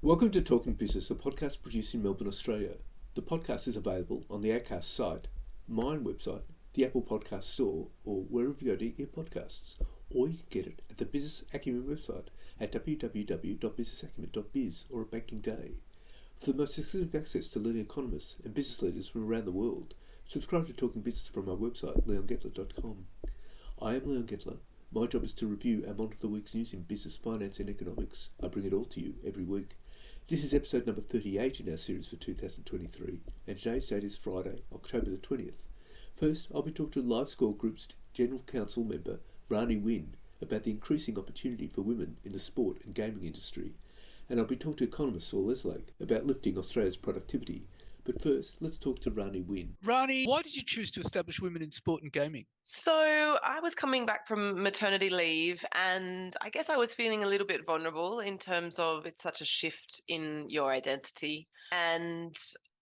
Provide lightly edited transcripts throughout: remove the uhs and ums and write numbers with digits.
Welcome to Talking Business, a podcast produced in Melbourne, Australia. The podcast is available on the Acast site, mine website, the Apple Podcast Store, or wherever you go to get podcasts. Or you can get it at the Business Acumen website at www.businessacumen.biz or at Banking Day. For the most exclusive access to leading economists and business leaders from around the world, subscribe to Talking Business from our website, leongettler.com. I am Leon Gettler. My job is to review and monitor the week's news in business, finance and economics. I bring it all to you every week. This is episode number 38 in our series for 2023, and today's date is Friday, October the 20th. First, I'll be talking to LiveScore Group's General Counsel member, Rani Wynn, about the increasing opportunity for women in the sport and gaming industry. And I'll be talking to economist Saul Eslake about lifting Australia's productivity. But first, let's talk to Rani Wynn. Rani, why did you choose to establish women in sport and gaming? So I was coming back from maternity leave, and I guess I was feeling a little bit vulnerable in terms of it's such a shift in your identity. And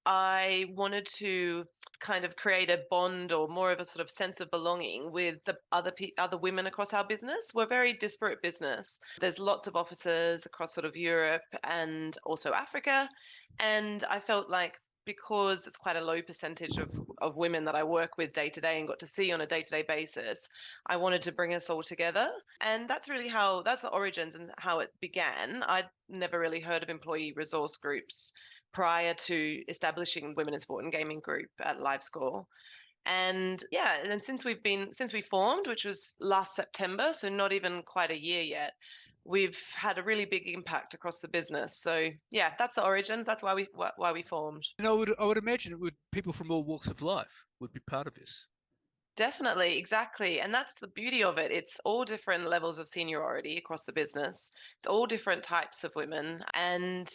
I wanted to kind of create a bond or more of a sort of sense of belonging with the other women across our business. We're a very disparate business. There's lots of offices across sort of Europe and also Africa. And I felt like because it's quite a low percentage of women that I work with day to day and got to see on a day-to-day basis, I wanted to bring us all together. And that's really that's the origins and how it began. I'd never really heard of employee resource groups prior to establishing Women in Sport and Gaming Group at LiveScore. And yeah, and since we formed, which was last September, so not even quite a year yet, we've had a really big impact across the business. So yeah, that's the origins. That's why we formed. And I would imagine people from all walks of life would be part of this. Definitely, exactly. And that's the beauty of it. It's all different levels of seniority across the business. It's all different types of women and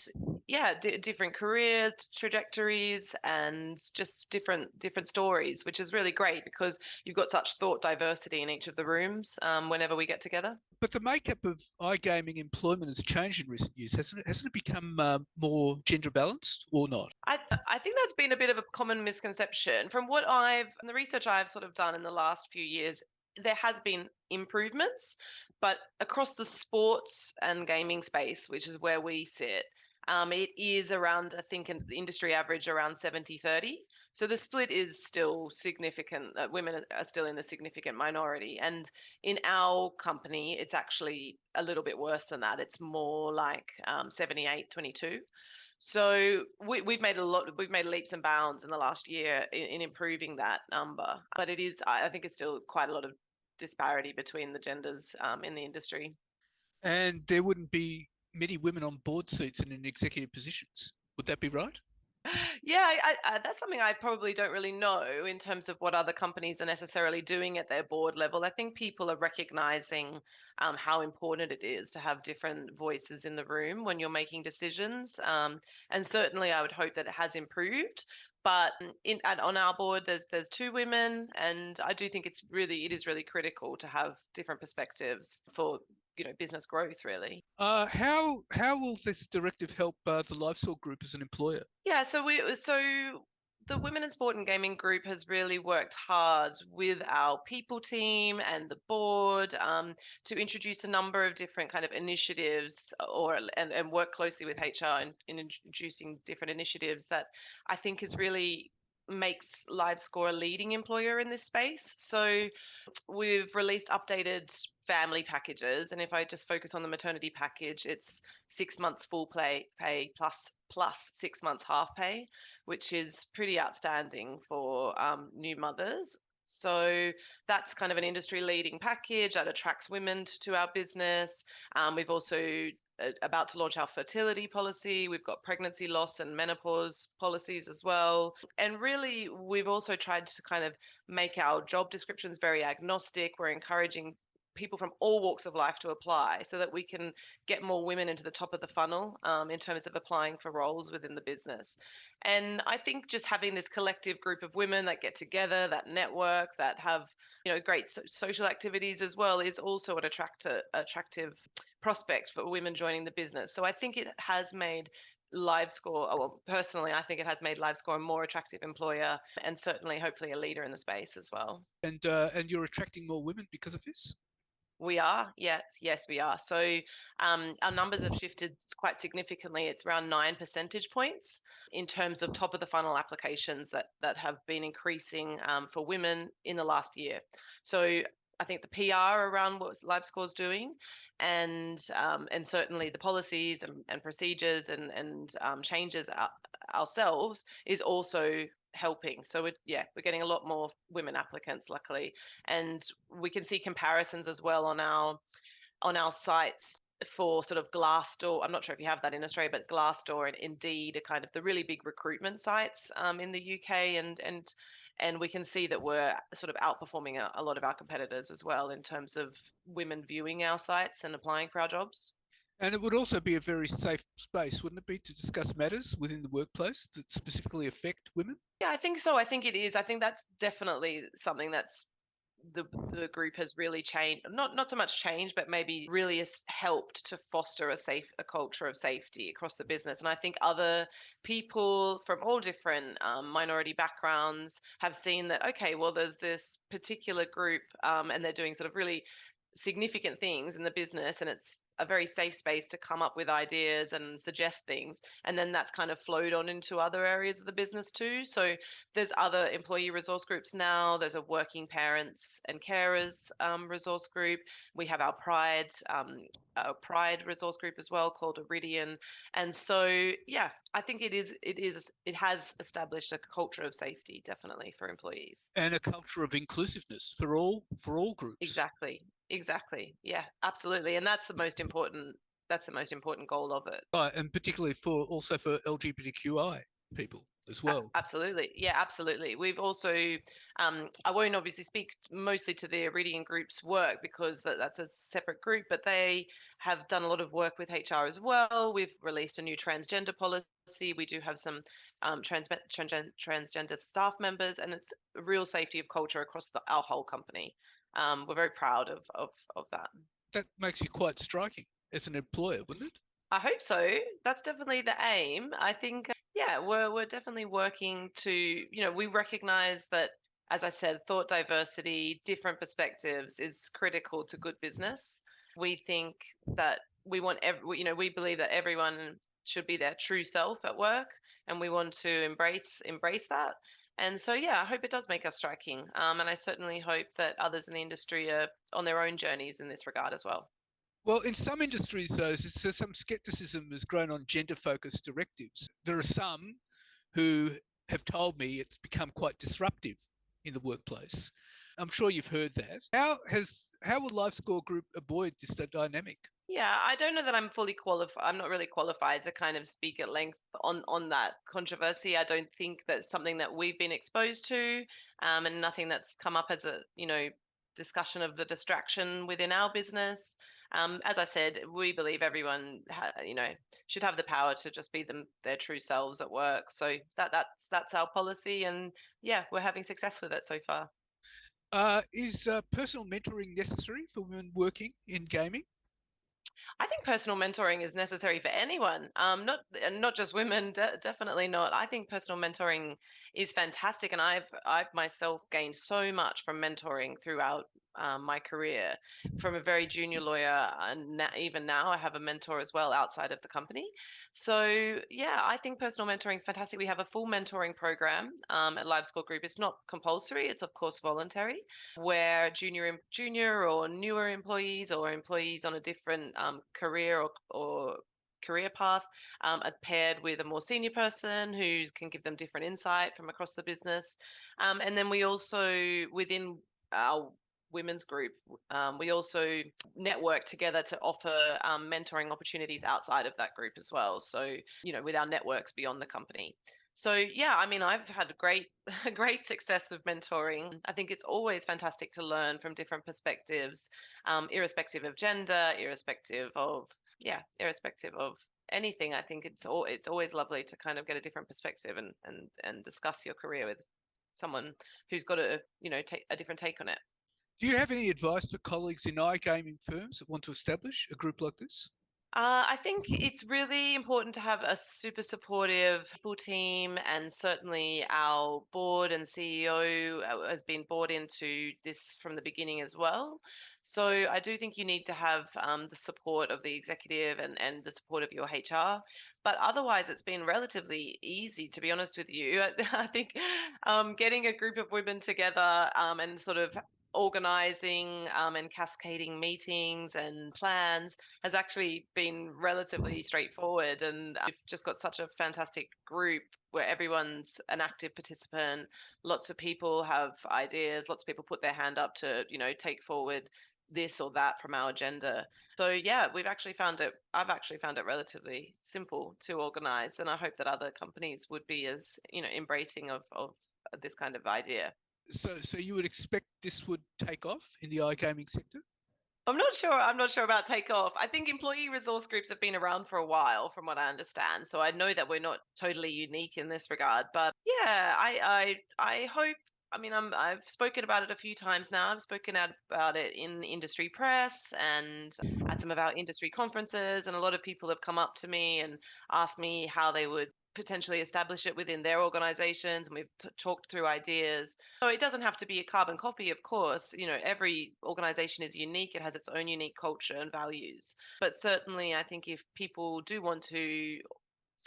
yeah, different career trajectories and just different stories, which is really great because you've got such thought diversity in each of the rooms whenever we get together. But the makeup of iGaming employment has changed in recent years, hasn't it? Hasn't it become more gender balanced or not? I think that's been a bit of a common misconception. From the research I've sort of done in the last few years, there has been improvements, but across the sports and gaming space, which is where we sit, it is around, I think, an industry average around 70-30. So the split is still significant. Women are still in the significant minority. And in our company, it's actually a little bit worse than that. It's more like 78-22. So we've made leaps and bounds in the last year in improving that number. But I think it's still quite a lot of disparity between the genders in the industry. And there wouldn't be many women on board seats and in executive positions. Would that be right? Yeah, that's something I probably don't really know in terms of what other companies are necessarily doing at their board level. I think people are recognizing how important it is to have different voices in the room when you're making decisions. And certainly I would hope that it has improved. But on our board, there's two women, and I do think it is really critical to have different perspectives for business growth, really. How will this directive help the LiveScore Group as an employer? Yeah, so the Women in Sport and Gaming Group has really worked hard with our people team and the board to introduce a number of different kind of initiatives and work closely with HR in introducing different initiatives that I think is really makes LiveScore a leading employer in this space. So we've released updated family packages, and if I just focus on the maternity package, it's 6 months full pay plus 6 months half pay, which is pretty outstanding for new mothers. So that's kind of an industry leading package that attracts women to our business. We've also about to launch our fertility policy. We've got pregnancy loss and menopause policies as well. And really, we've also tried to kind of make our job descriptions very agnostic. We're encouraging people from all walks of life to apply so that we can get more women into the top of the funnel in terms of applying for roles within the business. And I think just having this collective group of women that get together, that network, that have great social activities as well, is also an attractive prospect for women joining the business. So I think it has made LiveScore, well, personally, I think it has made LiveScore a more attractive employer and certainly, hopefully, a leader in the space as well. And you're attracting more women because of this? We are, yes, we are. So our numbers have shifted quite significantly. It's around 9 percentage points in terms of top of the funnel applications that have been increasing for women in the last year. So I think the PR around what LiveScore's doing, and certainly the policies and procedures and changes ourselves is also helping. So we're getting a lot more women applicants, luckily, and we can see comparisons as well on our sites for sort of Glassdoor. I'm not sure if you have that in Australia, but Glassdoor and Indeed are kind of the really big recruitment sites in the UK, and we can see that we're sort of outperforming a lot of our competitors as well in terms of women viewing our sites and applying for our jobs. And it would also be a very safe space, wouldn't it be, to discuss matters within the workplace that specifically affect women? Yeah, I think so. I think it is. I think that's definitely something that's the group has really changed, not so much changed, but maybe really has helped to foster a culture of safety across the business. And I think other people from all different minority backgrounds have seen that, okay, well, there's this particular group and they're doing sort of really significant things in the business, and it's a very safe space to come up with ideas and suggest things, and then that's kind of flowed on into other areas of the business too. So there's other employee resource groups now. There's a working parents and carers resource group. We have our pride resource group as well, called Iridian. And so I think it has established a culture of safety, definitely, for employees, and a culture of inclusiveness for all groups. Exactly. Yeah, absolutely. And that's the most important goal of it. Right, and particularly for LGBTQI people as well. Absolutely. Yeah, absolutely. We've also, I won't obviously speak mostly to the Iridian Group's work because that's a separate group, but they have done a lot of work with HR as well. We've released a new transgender policy. We do have some transgender staff members, and it's a real safety of culture across our whole company. We're very proud of that. That makes you quite striking as an employer, wouldn't it? I hope so. That's definitely the aim. I think, we're definitely working to, we recognize that, as I said, thought diversity, different perspectives is critical to good business. We think that we believe that everyone should be their true self at work, and we want to embrace that. And so, I hope it does make us striking. And I certainly hope that others in the industry are on their own journeys in this regard as well. Well, in some industries, though, so some skepticism has grown on gender-focused directives. There are some who have told me it's become quite disruptive in the workplace. I'm sure you've heard that. How will LiveScore Group avoid this dynamic? Yeah, I don't know that I'm fully qualified. I'm not really qualified to kind of speak at length on that controversy. I don't think that's something that we've been exposed to, and nothing that's come up as a discussion of the distraction within our business. As I said, we believe everyone should have the power to just be their true selves at work. So that's our policy, and we're having success with it so far. Is personal mentoring necessary for women working in gaming? I think personal mentoring is necessary for anyone, not just women. Definitely not. I think personal mentoring is fantastic, and I've myself gained so much from mentoring throughout my career, from a very junior lawyer, and even now I have a mentor as well outside of the company. So I think personal mentoring is fantastic. We have a full mentoring program at LiveScore Group. It's not compulsory; it's of course voluntary, where junior or newer employees or employees on a different career or career path are paired with a more senior person who can give them different insight from across the business. And then we also, within our women's group, we also network together to offer mentoring opportunities outside of that group as well. So, with our networks beyond the company. So I've had great success with mentoring. I think it's always fantastic to learn from different perspectives, irrespective of gender, irrespective of anything. I think it's always lovely to kind of get a different perspective and discuss your career with someone who's got a different take on it. Do you have any advice for colleagues in iGaming firms that want to establish a group like this? I think it's really important to have a super supportive people team, and certainly our board and CEO has been bought into this from the beginning as well. So I do think you need to have the support of the executive and the support of your HR. But otherwise, it's been relatively easy, to be honest with you. I think getting a group of women together and sort of organizing and cascading meetings and plans has actually been relatively straightforward, and we've just got such a fantastic group where everyone's an active participant. Lots of people have ideas, lots of people put their hand up to take forward this or that from our agenda. So yeah, I've actually found it relatively simple to organize, and I hope that other companies would be as embracing of this kind of idea. So you would expect this would take off in the iGaming sector? I'm not sure. I'm not sure about takeoff. I think employee resource groups have been around for a while, from what I understand. So I know that we're not totally unique in this regard. But yeah, I hope. I mean, I've spoken about it a few times now. I've spoken out about it in industry press and at some of our industry conferences, and a lot of people have come up to me and asked me how they would potentially establish it within their organizations, and we've talked through ideas. So it doesn't have to be a carbon copy, of course. Every organization is unique. It has its own unique culture and values. But certainly, I think if people do want to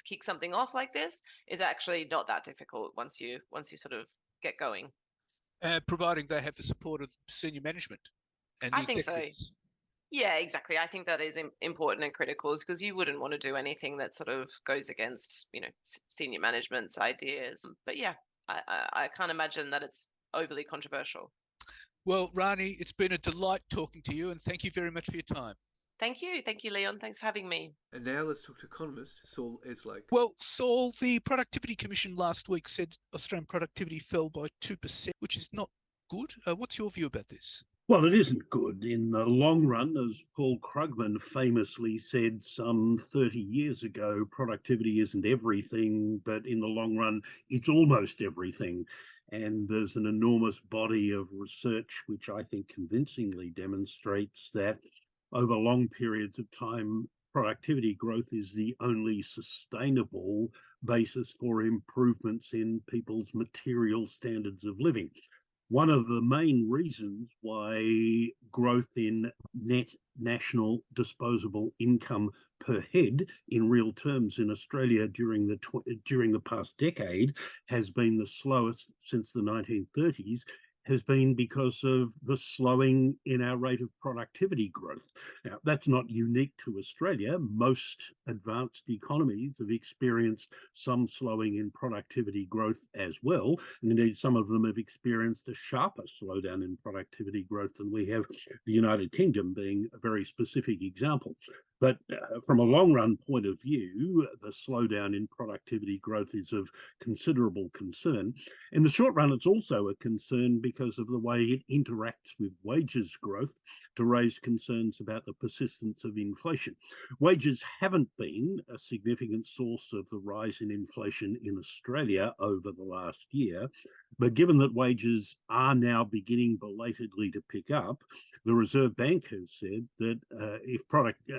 kick something off like this, it's actually not that difficult once you sort of get going. Providing they have the support of senior management and the I think so. executives. Yeah, exactly. I think that is important and critical, because you wouldn't want to do anything that sort of goes against, senior management's ideas. But yeah, I can't imagine that it's overly controversial. Well, Rani, it's been a delight talking to you, and thank you very much for your time. Thank you. Thank you, Leon. Thanks for having me. And now let's talk to economist Saul Eslake. Well, Saul, the Productivity Commission last week said Australian productivity fell by 2%, which is not good. What's your view about this? Well, it isn't good in the long run. As Paul Krugman famously said some 30 years ago, productivity isn't everything, but in the long run, it's almost everything. And there's an enormous body of research which I think convincingly demonstrates that over long periods of time, productivity growth is the only sustainable basis for improvements in people's material standards of living. One of the main reasons why growth in net national disposable income per head in real terms in Australia during the past decade has been the slowest since the 1930s has been because of the slowing in our rate of productivity growth. Now, that's not unique to Australia. Most advanced economies have experienced some slowing in productivity growth as well. And indeed, some of them have experienced a sharper slowdown in productivity growth than we have, the United Kingdom being a very specific example. But from a long-run point of view, the slowdown in productivity growth is of considerable concern. In the short run, it's also a concern because of the way it interacts with wages growth to raise concerns about the persistence of inflation. Wages haven't been a significant source of the rise in inflation in Australia over the last year, but given that wages are now beginning belatedly to pick up, the Reserve Bank has said that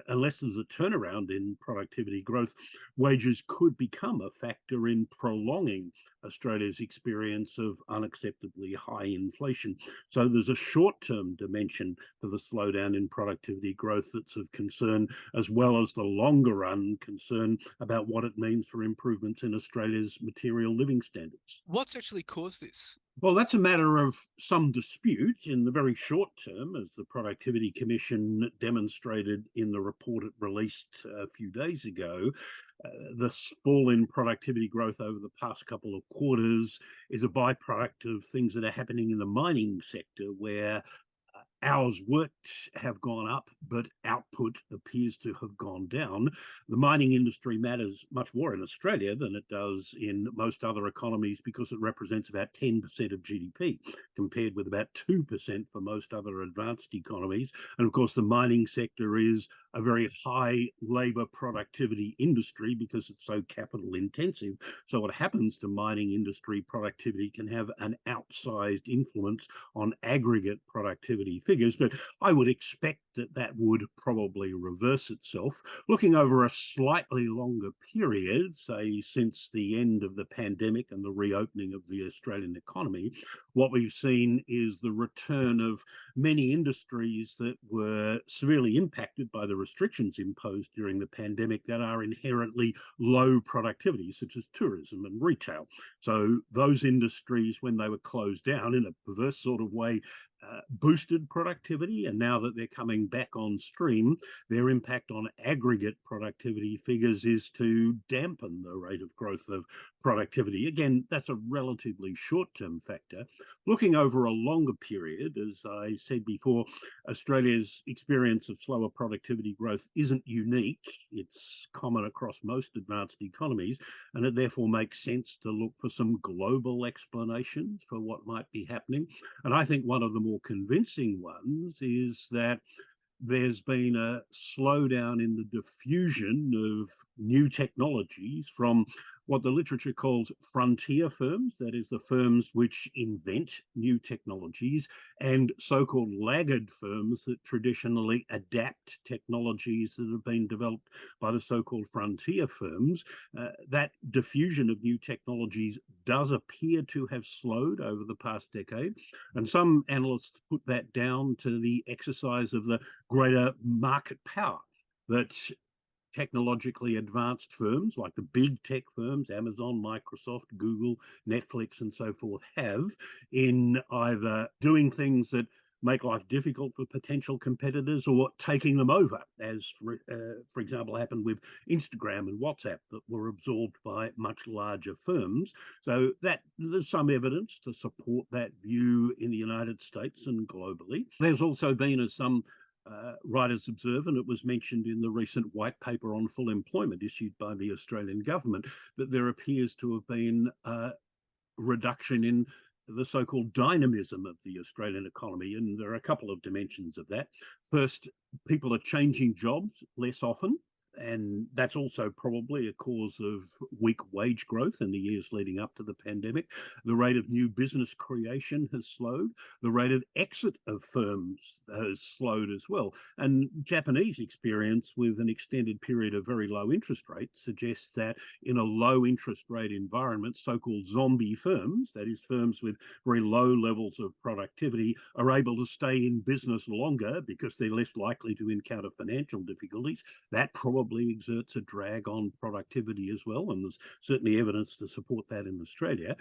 unless there's a turnaround in productivity growth, wages could become a factor in prolonging Australia's experience of unacceptably high inflation. So there's a short-term dimension to the slowdown in productivity growth that's of concern, as well as the longer-run concern about what it means for improvements in Australia's material living standards. What's actually caused this? Well, that's a matter of some dispute. In the very short term, as the Productivity Commission demonstrated in the report it released a few days ago, the fall in productivity growth over the past couple of quarters is a byproduct of things that are happening in the mining sector, where hours worked have gone up, but output appears to have gone down. The mining industry matters much more in Australia than it does in most other economies because it represents about 10% of GDP, compared with about 2% for most other advanced economies. And of course, the mining sector is a very high labour productivity industry because it's so capital intensive. So what happens to mining industry productivity can have an outsized influence on aggregate productivity figures. figures, but I would expect that would probably reverse itself. Looking over a slightly longer period, say since the end of the pandemic and the reopening of the Australian economy, what we've seen is the return of many industries that were severely impacted by the restrictions imposed during the pandemic that are inherently low productivity, such as tourism and retail. So those industries, when they were closed down in a perverse sort of way, boosted productivity, and now that they're coming back on stream, their impact on aggregate productivity figures is to dampen the rate of growth of productivity. Again, that's a relatively short-term factor. Looking over a longer period, as I said before, Australia's experience of slower productivity growth isn't unique. It's common across most advanced economies, and it therefore makes sense to look for some global explanations for what might be happening. And I think one of the more convincing ones is that there's been a slowdown in the diffusion of new technologies from what the literature calls frontier firms, that is the firms which invent new technologies, and so-called laggard firms that traditionally adapt technologies that have been developed by the so-called frontier firms. That diffusion of new technologies does appear to have slowed over the past decade, and some analysts put that down to the exercise of the greater market power that technologically advanced firms like the big tech firms, Amazon, Microsoft, Google, Netflix, and so forth, have in either doing things that make life difficult for potential competitors or taking them over, as for example happened with Instagram and WhatsApp that were absorbed by much larger firms. So that there's some evidence to support that view in the United States and globally. There's also been, as some writers observe, and it was mentioned in the recent white paper on full employment issued by the Australian government, that there appears to have been a reduction in the so-called dynamism of the Australian economy. And there are a couple of dimensions of that. First, people are changing jobs less often, and that's also probably a cause of weak wage growth in the years leading up to the pandemic. The rate of new business creation has slowed. The rate of exit of firms has slowed as well. And Japanese experience with an extended period of very low interest rates suggests that in a low interest rate environment, so-called zombie firms, that is firms with very low levels of productivity, are able to stay in business longer because they're less likely to encounter financial difficulties. That probably exerts a drag on productivity as well, and there's certainly evidence to support that in Australia.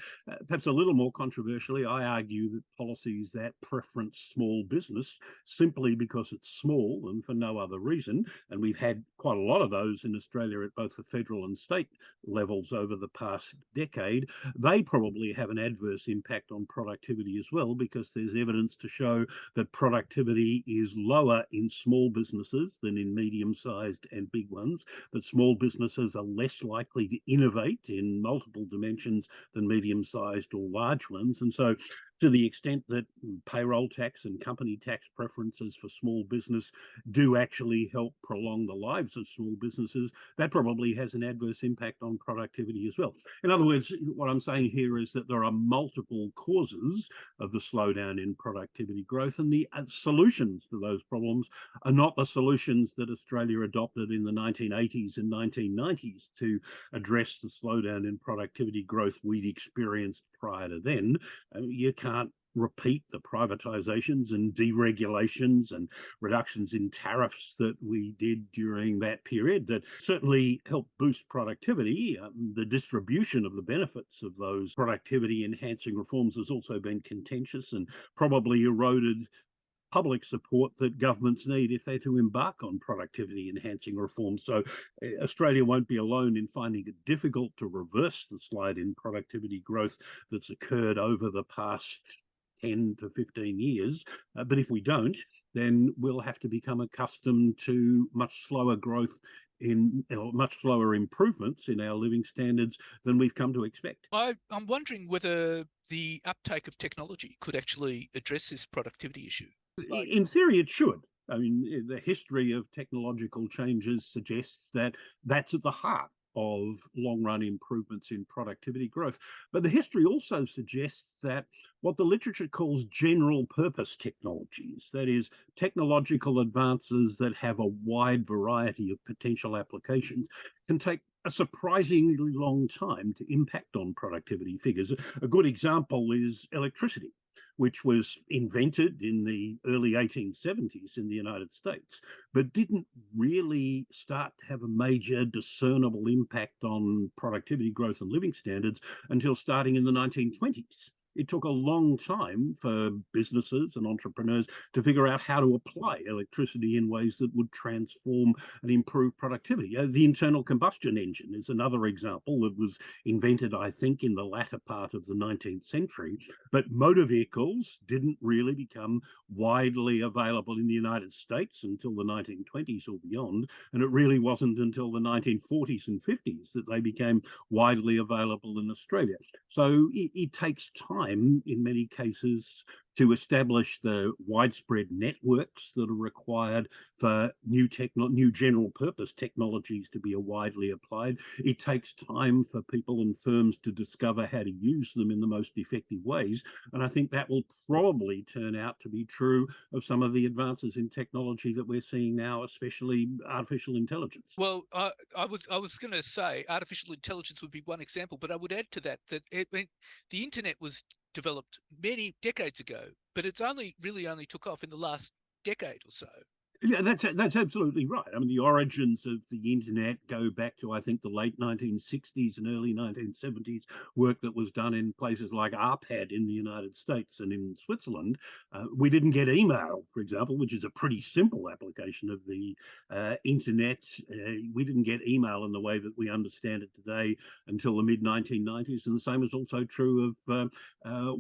Perhaps a little more controversially, I argue that policies that preference small business simply because it's small and for no other reason, and we've had quite a lot of those in Australia at both the federal and state levels over the past decade, they probably have an adverse impact on productivity as well, because there's evidence to show that productivity is lower in small businesses than in medium-sized and big ones, that small businesses are less likely to innovate in multiple dimensions than medium-sized or large ones. And so to the extent that payroll tax and company tax preferences for small business do actually help prolong the lives of small businesses, that probably has an adverse impact on productivity as well. In other words, what I'm saying here is that there are multiple causes of the slowdown in productivity growth, and the solutions to those problems are not the solutions that Australia adopted in the 1980s and 1990s to address the slowdown in productivity growth we'd experienced prior to then. You can't repeat the privatizations and deregulations and reductions in tariffs that we did during that period that certainly helped boost productivity. The distribution of the benefits of those productivity enhancing reforms has also been contentious and probably eroded public support that governments need if they're to embark on productivity enhancing reforms. So Australia won't be alone in finding it difficult to reverse the slide in productivity growth that's occurred over the past 10 to 15 years. But if we don't, then we'll have to become accustomed to much slower growth much slower improvements in our living standards than we've come to expect. I'm wondering whether the uptake of technology could actually address this productivity issue. In theory, it should. I mean, the history of technological changes suggests that that's at the heart of long-run improvements in productivity growth. But the history also suggests that what the literature calls general-purpose technologies, that is, technological advances that have a wide variety of potential applications, can take a surprisingly long time to impact on productivity figures. A good example is electricity, which was invented in the early 1870s in the United States, but didn't really start to have a major discernible impact on productivity growth and living standards until starting in the 1920s. It took a long time for businesses and entrepreneurs to figure out how to apply electricity in ways that would transform and improve productivity. The internal combustion engine is another example that was invented, I think, in the latter part of the 19th century. But motor vehicles didn't really become widely available in the United States until the 1920s or beyond. And it really wasn't until the 1940s and 50s that they became widely available in Australia. So it takes time in many cases to establish the widespread networks that are required for new general purpose technologies to be widely applied. It takes time for people and firms to discover how to use them in the most effective ways. And I think that will probably turn out to be true of some of the advances in technology that we're seeing now, especially artificial intelligence. Well, I was going to say artificial intelligence would be one example, but I would add to that the internet was developed many decades ago, but it's really only took off in the last decade or so. Yeah, that's absolutely right. I mean, the origins of the internet go back to, I think, the late 1960s and early 1970s, work that was done in places like ARPAD in the United States and in Switzerland. We didn't get email, for example, which is a pretty simple application of the internet. We didn't get email in the way that we understand it today until the mid-1990s. And the same is also true of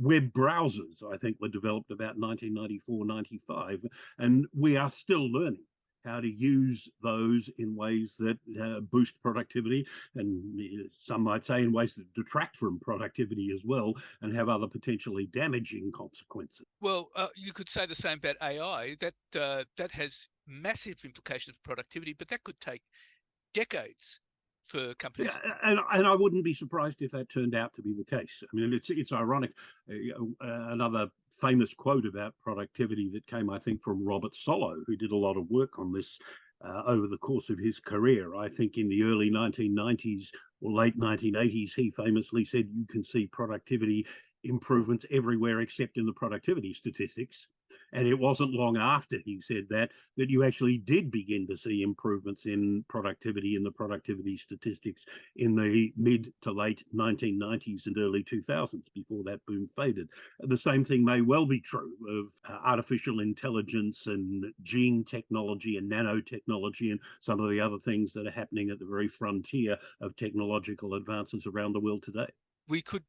web browsers, I think, were developed about 1994, 95. And we are still learning how to use those in ways that boost productivity, and some might say in ways that detract from productivity as well and have other potentially damaging consequences. Well, you could say the same about AI. That has massive implications for productivity, but that could take decades for companies. Yeah, and I wouldn't be surprised if that turned out to be the case. I mean, it's ironic. Another famous quote about productivity that came, I think, from Robert Solow, who did a lot of work on this over the course of his career. I think in the early 1990s or late 1980s, he famously said, "You can see productivity improvements everywhere except in the productivity statistics." And it wasn't long after he said that you actually did begin to see improvements in productivity in the productivity statistics in the mid to late 1990s and early 2000s before that boom faded. The same thing may well be true of artificial intelligence and gene technology and nanotechnology and some of the other things that are happening at the very frontier of technological advances around the world today. We could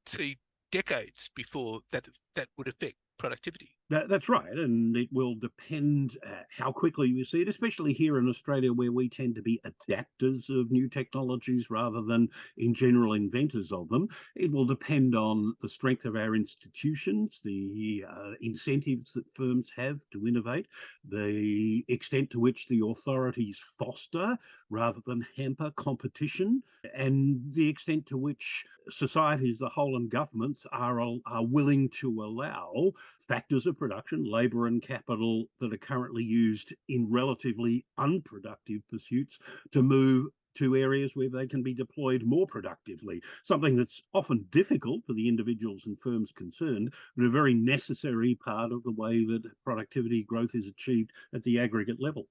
see decades before that would affect productivity. That's right, and it will depend how quickly we see it, especially here in Australia, where we tend to be adapters of new technologies rather than, in general, inventors of them. It will depend on the strength of our institutions, the incentives that firms have to innovate, the extent to which the authorities foster rather than hamper competition, and the extent to which society as a whole and governments are willing to allow factors of production, labour and capital that are currently used in relatively unproductive pursuits to move to areas where they can be deployed more productively, something that's often difficult for the individuals and firms concerned, but a very necessary part of the way that productivity growth is achieved at the aggregate level.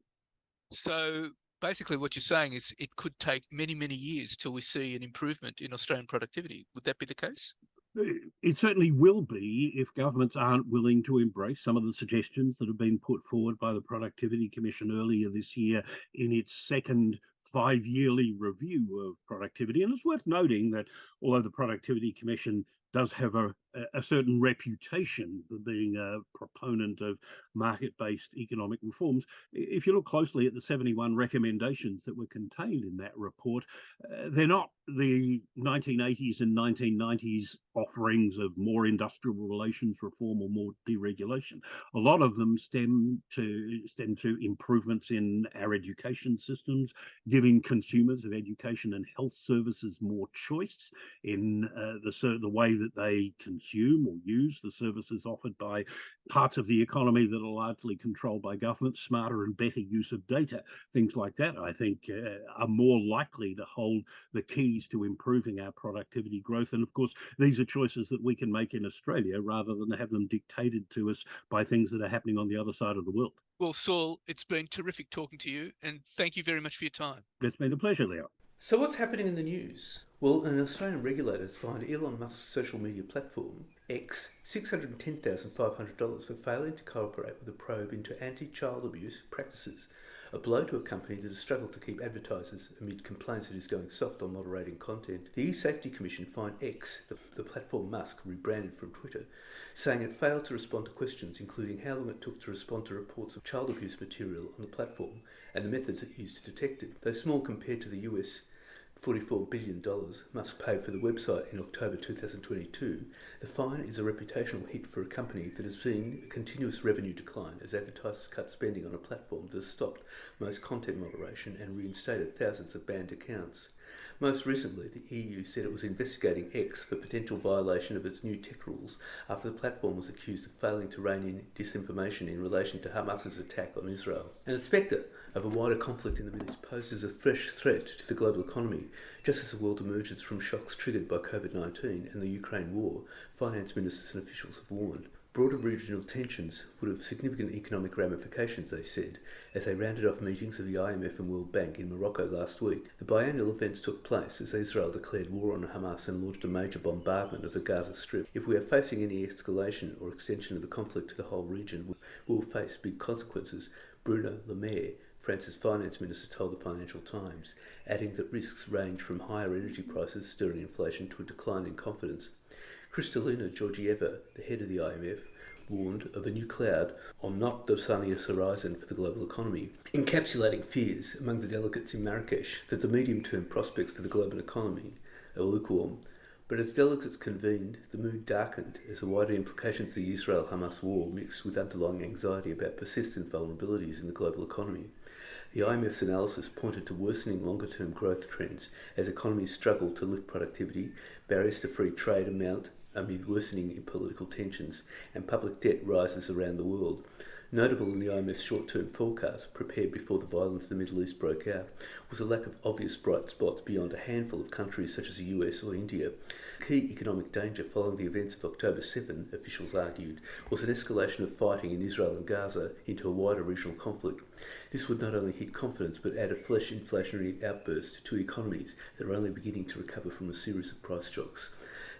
So basically what you're saying is it could take many, many years till we see an improvement in Australian productivity. Would that be the case? It certainly will be if governments aren't willing to embrace some of the suggestions that have been put forward by the Productivity Commission earlier this year in its second 5-yearly review of productivity. And it's worth noting that although the Productivity Commission does have a certain reputation for being a proponent of market-based economic reforms. If you look closely at the 71 recommendations that were contained in that report, they're not the 1980s and 1990s offerings of more industrial relations reform or more deregulation. A lot of them stem to improvements in our education systems, giving consumers of education and health services more choice in the way that they consume or use the services offered by parts of the economy that are largely controlled by government. Smarter and better use of data, things like that, I think, are more likely to hold the keys to improving our productivity growth. And of course, these are choices that we can make in Australia rather than have them dictated to us by things that are happening on the other side of the world. Well, Saul, it's been terrific talking to you, and thank you very much for your time. It's been a pleasure, Leo. So what's happening in the news? Well, an Australian regulator has fined Elon Musk's social media platform, X, $610,500 for failing to cooperate with a probe into anti-child abuse practices, a blow to a company that has struggled to keep advertisers amid complaints it is going soft on moderating content. The eSafety Commission fined X, the platform Musk rebranded from Twitter, saying it failed to respond to questions including how long it took to respond to reports of child abuse material on the platform and the methods it used to detect it. Though small compared to the US $44 billion Musk paid for the website in October 2022, the fine is a reputational hit for a company that has seen a continuous revenue decline as advertisers cut spending on a platform that has stopped most content moderation and reinstated thousands of banned accounts. Most recently, the EU said it was investigating X for potential violation of its new tech rules after the platform was accused of failing to rein in disinformation in relation to Hamas's attack on Israel. And the spectre of a wider conflict in the Middle East poses a fresh threat to the global economy, just as the world emerges from shocks triggered by COVID-19 and the Ukraine war, finance ministers and officials have warned. Broader regional tensions would have significant economic ramifications, they said, as they rounded off meetings of the IMF and World Bank in Morocco last week. The biennial events took place as Israel declared war on Hamas and launched a major bombardment of the Gaza Strip. If we are facing any escalation or extension of the conflict to the whole region, we will face big consequences, Bruno Le Maire, France's finance minister, told the Financial Times, adding that risks range from higher energy prices stirring inflation to a decline in confidence. Kristalina Georgieva, the head of the IMF, warned of a new cloud on not the sunniest horizon for the global economy, encapsulating fears among the delegates in Marrakesh that the medium-term prospects for the global economy are lukewarm. But as delegates convened, the mood darkened as the wider implications of the Israel-Hamas war mixed with underlying anxiety about persistent vulnerabilities in the global economy. The IMF's analysis pointed to worsening longer-term growth trends as economies struggle to lift productivity, barriers to free trade amount amid worsening political tensions, and public debt rises around the world. Notable in the IMF's short-term forecast, prepared before the violence in the Middle East broke out, was a lack of obvious bright spots beyond a handful of countries such as the US or India. Key economic danger following the events of October 7, officials argued, was an escalation of fighting in Israel and Gaza into a wider regional conflict. This would not only hit confidence but add a fresh inflationary outburst to economies that are only beginning to recover from a series of price shocks.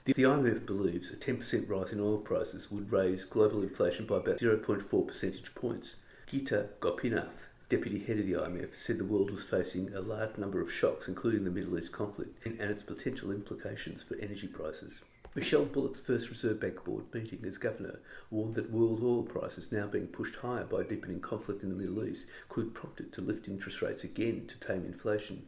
The IMF believes a 10% rise in oil prices would raise global inflation by about 0.4 percentage points. Gita Gopinath, deputy head of the IMF, said the world was facing a large number of shocks, including the Middle East conflict and its potential implications for energy prices. Michelle Bullock's first Reserve Bank board meeting as governor warned that world oil prices, now being pushed higher by deepening conflict in the Middle East, could prompt it to lift interest rates again to tame inflation.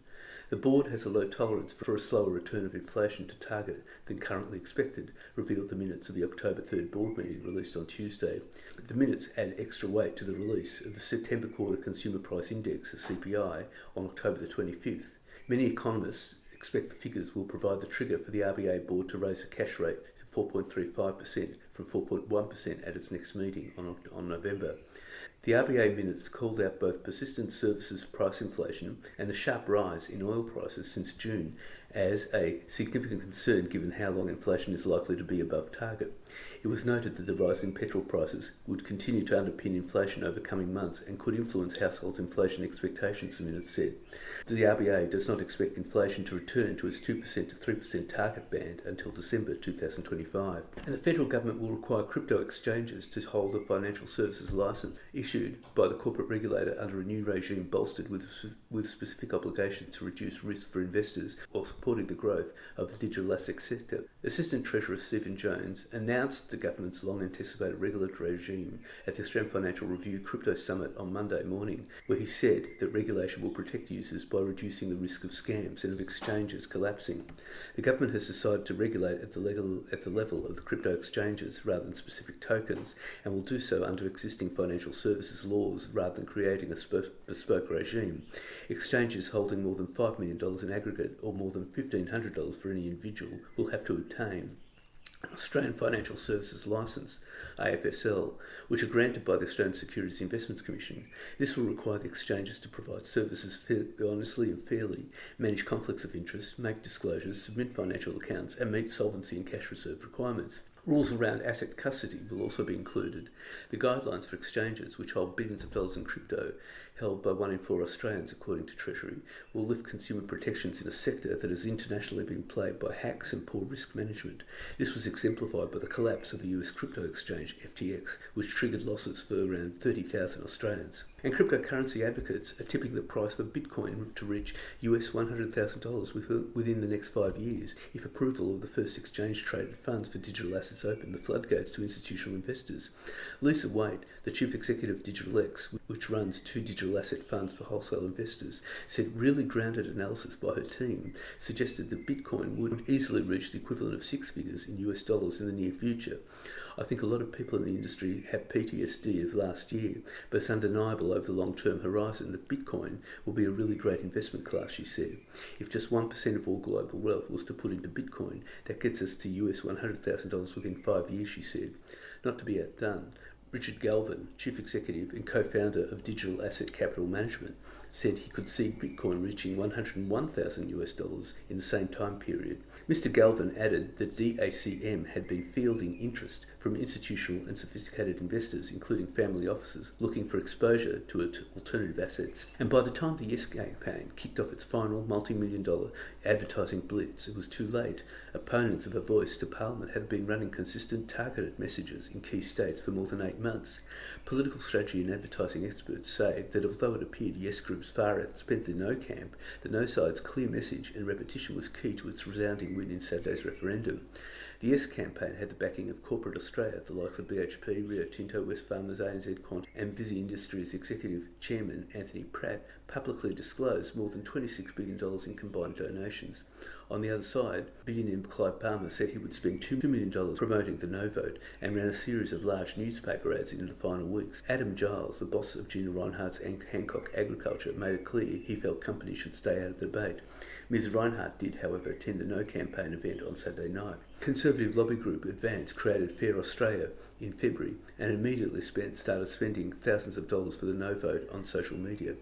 The board has a low tolerance for a slower return of inflation to target than currently expected, revealed the minutes of the October 3rd board meeting released on Tuesday. The minutes add extra weight to the release of the September quarter Consumer Price Index, the CPI, on October the 25th. Many economists expect the figures will provide the trigger for the RBA board to raise the cash rate to 4.35% from 4.1% at its next meeting on November. The RBA minutes called out both persistent services price inflation and the sharp rise in oil prices since June as a significant concern given how long inflation is likely to be above target. It was noted that the rise in petrol prices would continue to underpin inflation over coming months and could influence households' inflation expectations, the minutes said. The RBA does not expect inflation to return to its 2% to 3% target band until December 2025. And the federal government will require crypto exchanges to hold a financial services licence issued by the corporate regulator under a new regime bolstered with specific obligations to reduce risk for investors whilst supporting the growth of the digital asset sector. Assistant Treasurer Stephen Jones announced the government's long-anticipated regulatory regime at the Australian Financial Review Crypto Summit on Monday morning, where he said that regulation will protect users by reducing the risk of scams and of exchanges collapsing. The government has decided to regulate at the level of the crypto exchanges rather than specific tokens, and will do so under existing financial services laws rather than creating a bespoke regime. Exchanges holding more than $5 million in aggregate or more than $1,500 for any individual will have to obtain an Australian Financial Services Licence, AFSL, which are granted by the Australian Securities Investments Commission. This will require the exchanges to provide services honestly and fairly, manage conflicts of interest, make disclosures, submit financial accounts, and meet solvency and cash reserve requirements. Rules around asset custody will also be included. The guidelines for exchanges, which hold billions of dollars in crypto, held by 1 in 4 Australians according to Treasury, will lift consumer protections in a sector that has internationally been plagued by hacks and poor risk management. This was exemplified by the collapse of the US crypto exchange FTX, which triggered losses for around 30,000 Australians. And cryptocurrency advocates are tipping the price for Bitcoin to reach US $100,000 within the next 5 years if approval of the first exchange-traded funds for digital assets open the floodgates to institutional investors. Lisa Waite, the chief executive of DigitalX, which runs 2 digital asset funds for wholesale investors, said really grounded analysis by her team suggested that Bitcoin would easily reach the equivalent of 6 figures in US dollars in the near future. I think a lot of people in the industry have PTSD of last year, but it's undeniable over the long-term horizon that Bitcoin will be a really great investment class, she said. If just 1% of all global wealth was to put into Bitcoin, that gets us to US $100,000 within 5 years, she said. Not to be outdone, Richard Galvin, chief executive and co-founder of Digital Asset Capital Management, said he could see Bitcoin reaching $101,000 in the same time period. Mr. Galvin added that DACM had been fielding interest from institutional and sophisticated investors, including family offices, looking for exposure to its alternative assets. And by the time the Yes campaign kicked off its final multi-million-dollar advertising blitz, it was too late. Opponents of a voice to Parliament had been running consistent targeted messages in key states for more than 8 months. Political strategy and advertising experts say that although it appeared Yes Group's far-out spent the No camp, the No side's clear message and repetition was key to its resounding win in Saturday's referendum. The Yes campaign had the backing of corporate Australia, the likes of BHP, Rio Tinto, Wesfarmers, ANZ Quant, and Visy Industries Executive Chairman Anthony Pratt publicly disclosed more than $26 billion in combined donations. On the other side, billionaire Clive Palmer said he would spend $2 million promoting the No vote and ran a series of large newspaper ads in the final weeks. Adam Giles, the boss of Gina Rinehart's Hancock Agriculture, made it clear he felt companies should stay out of the debate. Ms Rinehart did, however, attend the No campaign event on Saturday night. Conservative lobby group Advance created Fair Australia in February and immediately started spending thousands of dollars for the No vote on social media.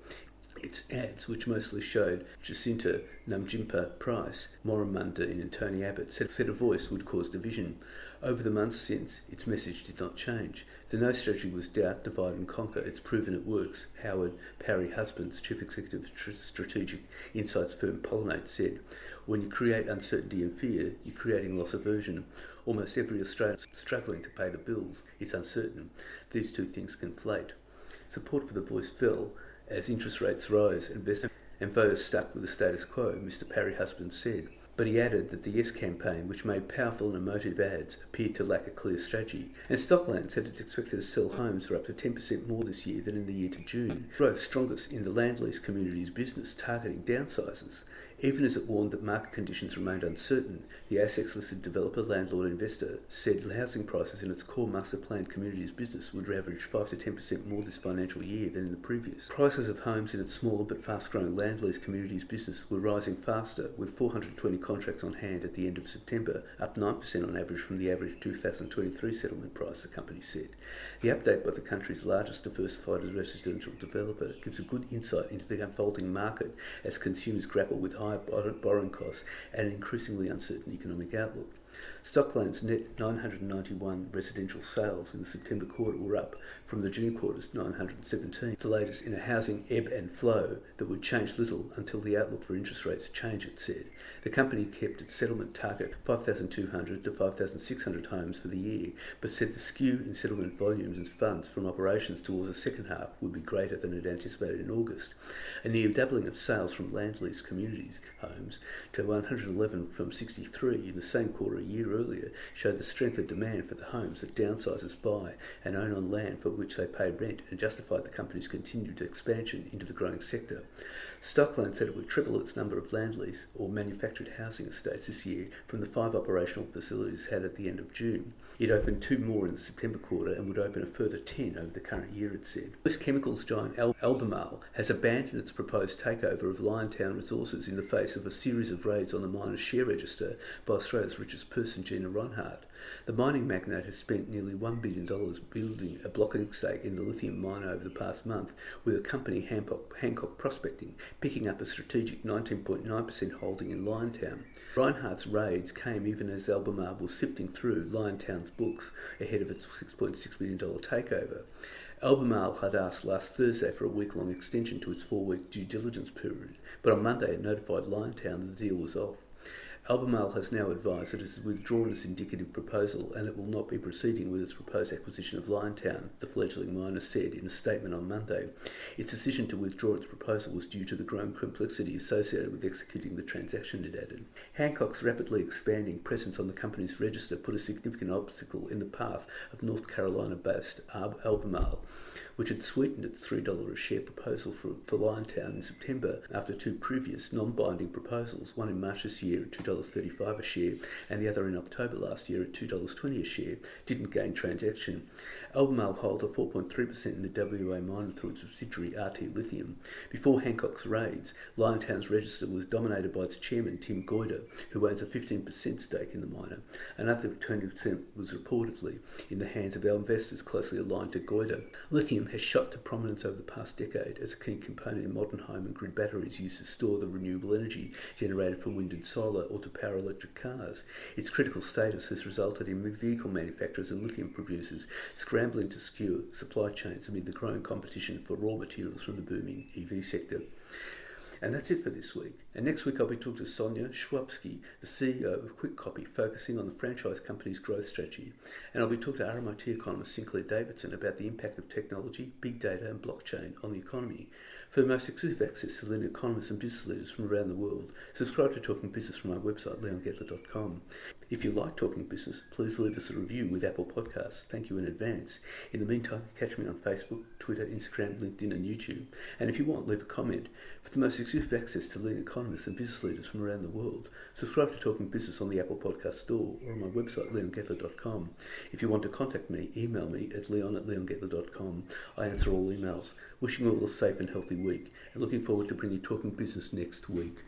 Its ads, which mostly showed Jacinta Namjimpa Price, Maura Mundine and Tony Abbott, said a voice would cause division. Over the months since, its message did not change. The No strategy was doubt, divide and conquer. It's proven it works. Howard Parry Husbands, chief executive of strategic insights firm Pollinate, said, "When you create uncertainty and fear, you're creating loss aversion. Almost every Australian is struggling to pay the bills. It's uncertain. These two things conflate." Support for the voice fell as interest rates rose and voters stuck with the status quo, Mr. Parry Husbands said. But he added that the Yes campaign, which made powerful and emotive ads, appeared to lack a clear strategy. And Stockland said it expected to sell homes for up to 10% more this year than in the year to June. Growth strongest in the land lease community's business, targeting downsizers. Even as it warned that market conditions remained uncertain, the ASX-listed developer, landlord, investor said housing prices in its core master planned communities business would average 5 to 10% more this financial year than in the previous. Prices of homes in its smaller but fast-growing land lease communities business were rising faster, with 420 contracts on hand at the end of September, up 9% on average from the average 2023 settlement price, the company said. The update by the country's largest diversified residential developer gives a good insight into the unfolding market as consumers grapple with higher borrowing costs and an increasingly uncertain economic outlook. Stockland's net 991 residential sales in the September quarter were up from the June quarter's 917, the latest in a housing ebb and flow that would change little until the outlook for interest rates change, it said. The company kept its settlement target 5,200 to 5,600 homes for the year, but said the skew in settlement volumes and funds from operations towards the second half would be greater than it anticipated in August. A near doubling of sales from land lease communities homes to 111 from 63 in the same quarter a year earlier showed the strength of demand for the homes that downsizers buy and own on land for which they pay rent, and justified the company's continued expansion into the growing sector. Stockland said it would triple its number of land lease or manufactured housing estates this year from the 5 operational facilities had at the end of June. It opened 2 more in the September quarter and would open a further 10 over the current year, it said. US chemicals giant Albemarle has abandoned its proposed takeover of Liontown resources in the face of a series of raids on the miner's share register by Australia's richest person, Gina Rinehart. The mining magnate has spent nearly $1 billion building a blocking stake in the lithium mine over the past month, with a company, Hancock Prospecting, picking up a strategic 19.9% holding in Liontown. Rinehart's raids came even as Albemarle was sifting through Liontown's books ahead of its $6.6 billion takeover. Albemarle had asked last Thursday for a week-long extension to its 4-week due diligence period, but on Monday it notified Liontown that the deal was off. Albemarle has now advised that it has withdrawn its indicative proposal and it will not be proceeding with its proposed acquisition of Liontown, the fledgling miner said in a statement on Monday. Its decision to withdraw its proposal was due to the growing complexity associated with executing the transaction, it added. Hancock's rapidly expanding presence on the company's register put a significant obstacle in the path of North Carolina-based Albemarle, which had sweetened its $3 a share proposal for Liontown in September after 2 previous non-binding proposals, one in March this year at $2.35 a share and the other in October last year at $2.20 a share, didn't gain transaction. Albemarle holds a 4.3% in the WA miner through its subsidiary RT Lithium. Before Hancock's raids, Liontown's register was dominated by its chairman Tim Goyder, who owns a 15% stake in the miner. Another 20% was reportedly in the hands of our investors closely aligned to Goyder. Lithium has shot to prominence over the past decade as a key component in modern home and grid batteries used to store the renewable energy generated from wind and solar or to power electric cars. Its critical status has resulted in vehicle manufacturers and lithium producers scrambling to secure supply chains amid the growing competition for raw materials from the booming EV sector. And that's it for this week. And next week I'll be talking to Sonia Schwabsky, the CEO of Quick Copy, focusing on the franchise company's growth strategy. And I'll be talking to RMIT economist Sinclair Davidson about the impact of technology, big data and blockchain on the economy. For the most exclusive access to leading economists and business leaders from around the world, subscribe to Talking Business from our website, leongettler.com. If you like Talking Business, please leave us a review with Apple Podcasts. Thank you in advance. In the meantime, catch me on Facebook, Twitter, Instagram, LinkedIn and YouTube. And if you want, leave a comment. For the most exclusive access to leading economists and business leaders from around the world, subscribe to Talking Business on the Apple Podcast Store or on my website, leongettler.com. If you want to contact me, email me at leon@leongettler.com. I answer all emails. Wishing you all a safe and healthy week and looking forward to bringing you Talking Business next week.